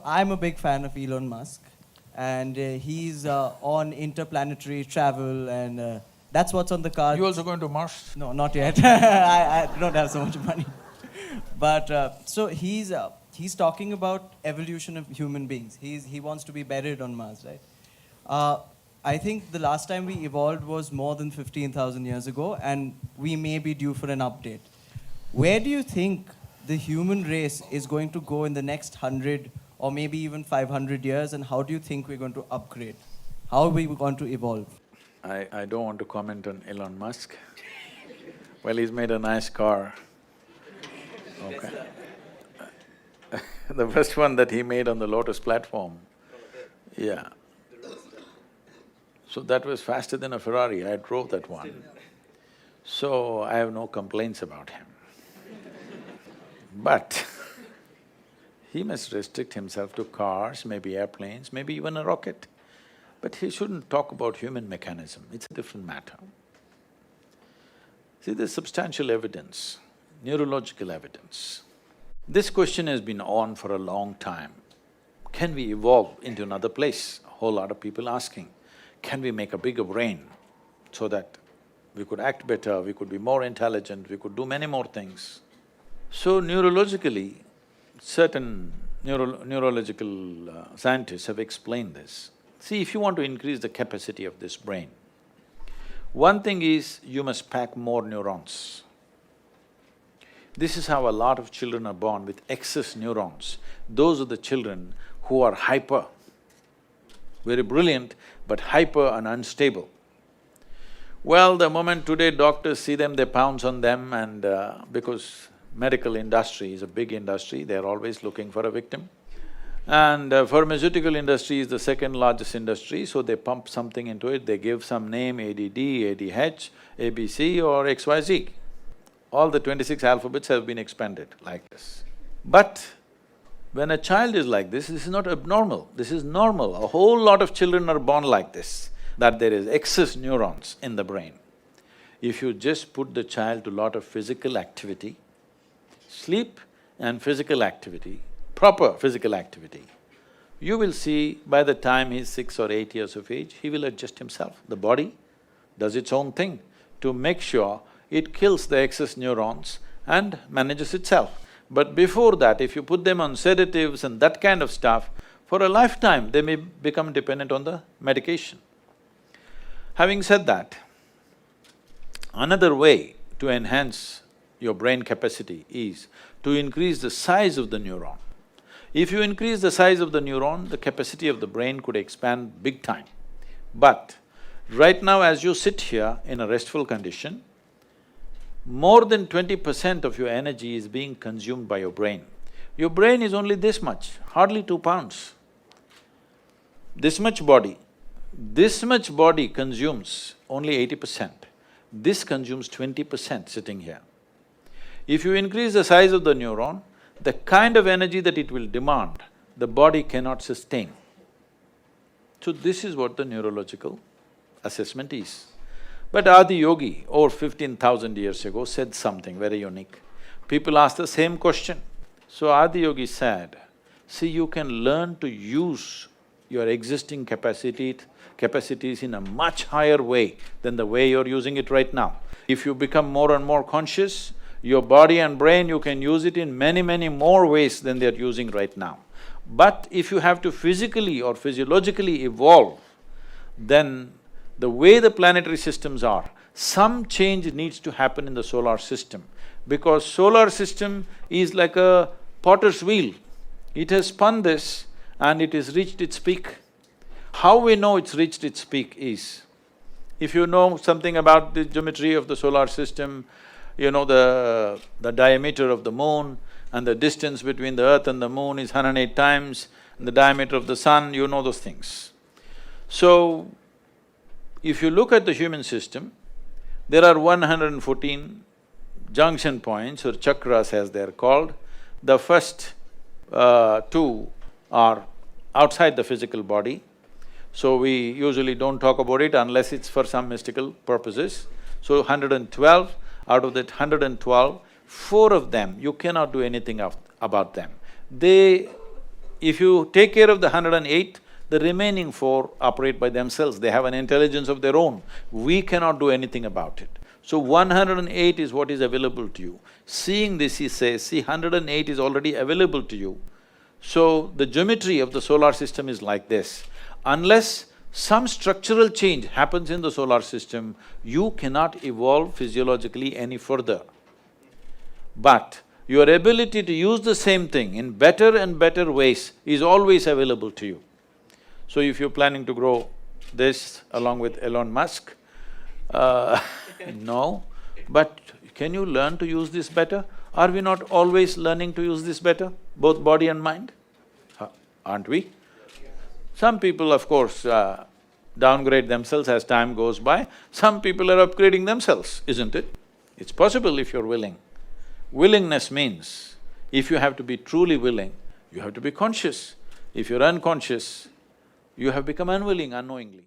I'm a big fan of Elon Musk, and he's on interplanetary travel, and that's what's on the cards. You also going to Mars? No, not yet. I don't have so much money. But so he's talking about evolution of human beings. He wants to be buried on Mars, right? I think the last time we evolved was more than 15,000 years ago, and we may be due for an update. Where do you think the human race is going to go in the next 100 or maybe even 500 years, and how do you think we're going to upgrade? How are we going to evolve? I don't want to comment on Elon Musk. Well, he's made a nice car. Okay. The first one that he made on the Lotus platform, yeah. So that was faster than a Ferrari, I drove that one. So I have no complaints about him. But he must restrict himself to cars, maybe airplanes, maybe even a rocket. But he shouldn't talk about human mechanism, it's a different matter. See, there's substantial evidence, neurological evidence. This question has been on for a long time. Can we evolve into another place? A whole lot of people asking. Can we make a bigger brain so that we could act better, we could be more intelligent, we could do many more things? So neurologically, certain neurological scientists have explained this. See, if you want to increase the capacity of this brain, one thing is you must pack more neurons. This is how a lot of children are born with excess neurons. Those are the children who are hyper, very brilliant, but hyper and unstable. Well, the moment today doctors see them, they pounce on them, and because medical industry is a big industry, they're always looking for a victim. And pharmaceutical industry is the second largest industry, so they pump something into it, they give some name, ADD, ADH, ABC or XYZ. All the 26 alphabets have been expanded like this. But when a child is like this is not abnormal, this is normal. A whole lot of children are born like this, that there is excess neurons in the brain. If you just put the child to lot of physical activity, sleep and physical activity, proper physical activity, you will see by the time he's 6 or 8 years of age, he will adjust himself. The body does its own thing to make sure it kills the excess neurons and manages itself. But before that, if you put them on sedatives and that kind of stuff, for a lifetime they may become dependent on the medication. Having said that, another way to enhance your brain capacity is to increase the size of the neuron. If you increase the size of the neuron, the capacity of the brain could expand big time. But right now as you sit here in a restful condition, more than 20% of your energy is being consumed by your brain. Your brain is only this much, hardly 2 pounds. This much body consumes only 80%. This consumes 20% sitting here. If you increase the size of the neuron, the kind of energy that it will demand, the body cannot sustain. So this is what the neurological assessment is. But Adi Yogi, over 15,000 years ago, said something very unique. People asked the same question. So Adi Yogi said, see, you can learn to use your existing capacities in a much higher way than the way you're using it right now. If you become more and more conscious, your body and brain, you can use it in many, many more ways than they're using right now. But if you have to physically or physiologically evolve, then the way the planetary systems are, some change needs to happen in the solar system, because solar system is like a potter's wheel. It has spun this and it has reached its peak. How we know it's reached its peak is, if you know something about the geometry of the solar system, you know the diameter of the moon and the distance between the earth and the moon is 108 times, and the diameter of the sun, you know those things. So, if you look at the human system, there are 114 junction points or chakras as they're called. The first two are outside the physical body, so we usually don't talk about it unless it's for some mystical purposes. So 112, out of that 112, 4 of them, you cannot do anything about them. They If you take care of the 108, the remaining 4 operate by themselves, they have an intelligence of their own. We cannot do anything about it. So 108 is what is available to you. Seeing this, he says, see, 108 is already available to you. So the geometry of the solar system is like this. Unless some structural change happens in the solar system, you cannot evolve physiologically any further. But your ability to use the same thing in better and better ways is always available to you. So if you're planning to grow this along with Elon Musk, no, but can you learn to use this better? Are we not always learning to use this better, both body and mind? Aren't we? Some people, of course, downgrade themselves as time goes by. Some people are upgrading themselves, isn't it? It's possible if you're willing. Willingness means, if you have to be truly willing, you have to be conscious. If you're unconscious, you have become unwilling unknowingly.